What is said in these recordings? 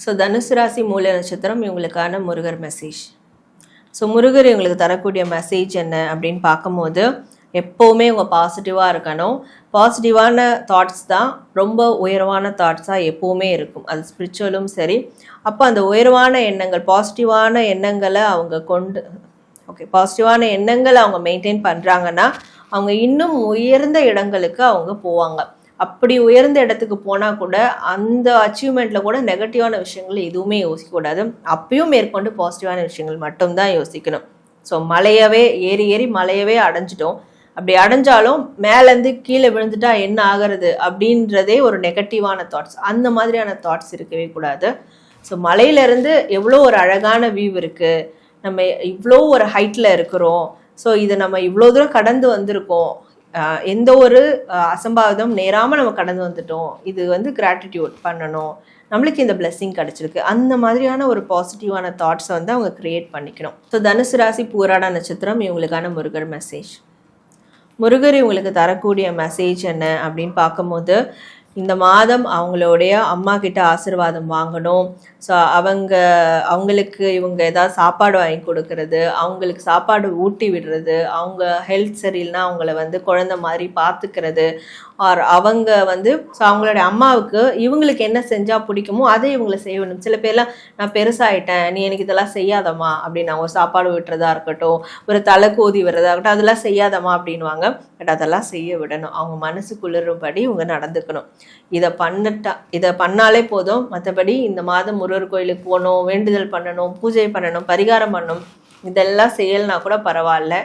So தனுசு ராசி மூல நட்சத்திரம் இவங்களுக்கான முருகர் மெசேஜ். ஸோ முருகர் இவங்களுக்கு தரக்கூடிய மெசேஜ் என்ன அப்படின்னு பார்க்கும்போது, எப்போவுமே இவங்க பாசிட்டிவாக இருக்கணும். பாசிட்டிவான தாட்ஸ் தான் ரொம்ப உயர்வான தாட்ஸாக எப்போவுமே இருக்கும். அது ஸ்பிரிச்சுவலும் சரி. அப்போ அந்த உயர்வான எண்ணங்கள், பாசிட்டிவான எண்ணங்களை அவங்க பாசிட்டிவான எண்ணங்களை அவங்க மெயின்டைன் பண்ணுறாங்கன்னா அவங்க இன்னும் உயர்ந்த இடங்களுக்கு அவங்க போவாங்க. அப்படி உயர்ந்த இடத்துக்கு போனால் கூட அந்த அச்சீவ்மெண்ட்டில் கூட நெகட்டிவான விஷயங்கள் எதுவுமே யோசிக்கக்கூடாது. அப்பயும் மேற்கொண்டு பாசிட்டிவான விஷயங்கள் மட்டும்தான் யோசிக்கணும். ஸோ மலையவே ஏறி மலையவே அடைஞ்சிட்டோம். அப்படி அடைஞ்சாலும் மேலேருந்து கீழே விழுந்துட்டா என்ன ஆகிறது அப்படின்றதே ஒரு நெகட்டிவான தாட்ஸ். அந்த மாதிரியான தாட்ஸ் இருக்கவே கூடாது. ஸோ மலையிலேருந்து எவ்வளோ ஒரு அழகான வியூ இருக்குது, நம்ம இவ்வளோ ஒரு ஹைட்டில் இருக்கிறோம், ஸோ இதை நம்ம இவ்வளோ தூரம் கடந்து வந்திருக்கோம், எந்த ஒரு அசம்பாவிதம் நேராமல் நம்ம கடந்து வந்துட்டோம், இது கிராட்டிடியூட் பண்ணணும், நம்மளுக்கு இந்த பிளெஸ்ஸிங் கிடச்சிருக்கு, அந்த மாதிரியான ஒரு பாசிட்டிவான தாட்ஸை அவங்க கிரியேட் பண்ணிக்கணும். ஸோ தனுசு ராசி பூராட நட்சத்திரம் இவங்களுக்கான முருகர் மெசேஜ். முருகர் இவங்களுக்கு தரக்கூடிய மெசேஜ் என்ன அப்படின்னு பார்க்கும்போது, இந்த மாதம் அவங்களுடைய அம்மா கிட்ட ஆசீர்வாதம் வாங்கணும். ஸோ அவங்களுக்கு இவங்க ஏதாவது சாப்பாடு வாங்கி கொடுக்கறது, அவங்களுக்கு சாப்பாடு ஊட்டி விடுறது, அவங்க ஹெல்த் சரியில்லைனா அவங்கள குழந்தை மாதிரி பார்த்துக்கிறது, ஆர் அவங்க ஸோ அவங்களுடைய அம்மாவுக்கு இவங்களுக்கு என்ன செஞ்சால் பிடிக்குமோ அதை இவங்களை செய்யணும். சில பேர்லாம் நான் பெருசாகிட்டேன், நீ எனக்கு இதெல்லாம் செய்யாதம்மா அப்படின்னு ஒரு சாப்பாடு விட்டுறதா இருக்கட்டும், ஒரு தலை கோதி விடுறதா இருக்கட்டும், அதெல்லாம் செய்யாதம்மா அப்படின்வாங்க. பட் அதெல்லாம் செய்ய விடணும். அவங்க மனசு குளிரும்படி இவங்க நடந்துக்கணும். இதை பண்ணாலே போதும். மற்றபடி இந்த மாதம் முருகர் கோயிலுக்கு போகணும், வேண்டுதல் பண்ணணும், பூஜை பண்ணணும், பரிகாரம் பண்ணணும், இதெல்லாம் செய்யலைனா கூட பரவாயில்ல.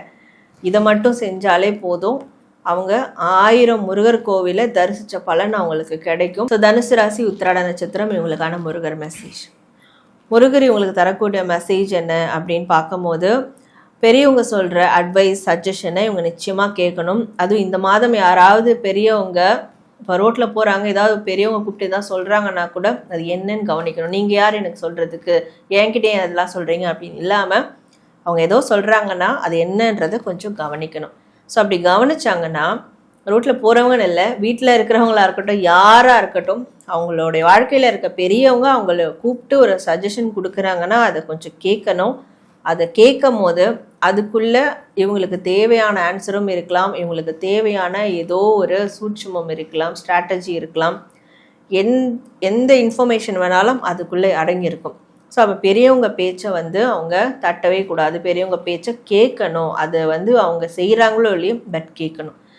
இதை மட்டும் செஞ்சாலே போதும். அவங்க 1000 முருகர் கோவிலை தரிசித்த பலன் அவங்களுக்கு கிடைக்கும். ஸோ தனுசு ராசி உத்திராட நட்சத்திரம் இவங்களுக்கான முருகர் மெசேஜ். முருகர் இவங்களுக்கு தரக்கூடிய மெசேஜ் என்ன அப்படின்னு பார்க்கும்போது, பெரியவங்க சொல்கிற அட்வைஸ், சஜஷனை இவங்க நிச்சயமாக கேட்கணும். அதுவும் இந்த மாதம் யாராவது பெரியவங்க இப்போ ரோட்டில் போகிறாங்க, ஏதாவது பெரியவங்க கூப்பிட்டு தான் சொல்கிறாங்கன்னா கூட அது என்னன்னு கவனிக்கணும். நீங்கள் யார் எனக்கு சொல்கிறதுக்கு, என்கிட்டே அதெல்லாம் சொல்கிறீங்க அப்படின்னு இல்லாமல் அவங்க ஏதோ சொல்கிறாங்கன்னா அது என்னன்றதை கொஞ்சம் கவனிக்கணும். ஸோ அப்படி கவனிச்சாங்கன்னா ரோட்டில் போகிறவங்கன்னு இல்லை, வீட்டில் இருக்கிறவங்களா இருக்கட்டும், யாராக இருக்கட்டும், அவங்களுடைய வாழ்க்கையில் இருக்க பெரியவங்க அவங்கள கூப்பிட்டு ஒரு சஜஷன் கொடுக்குறாங்கன்னா அதை கொஞ்சம் கேட்கணும். அதை கேட்கும் போது அதுக்குள்ளே இவங்களுக்கு தேவையான ஆன்சரும் இருக்கலாம், இவங்களுக்கு தேவையான ஏதோ ஒரு சூட்சுமம் இருக்கலாம், ஸ்ட்ராட்டஜி இருக்கலாம், எந்த இன்ஃபர்மேஷன் வேணாலும் அதுக்குள்ளே அடங்கியிருக்கும். ஸோ அப்போ பெரியவங்க பேச்சை அவங்க தட்டவே கூடாது. பெரியவங்க பேச்சை கேட்கணும். அதை அவங்க செய்கிறாங்களோ இல்லையோ பட் கேட்கணும்.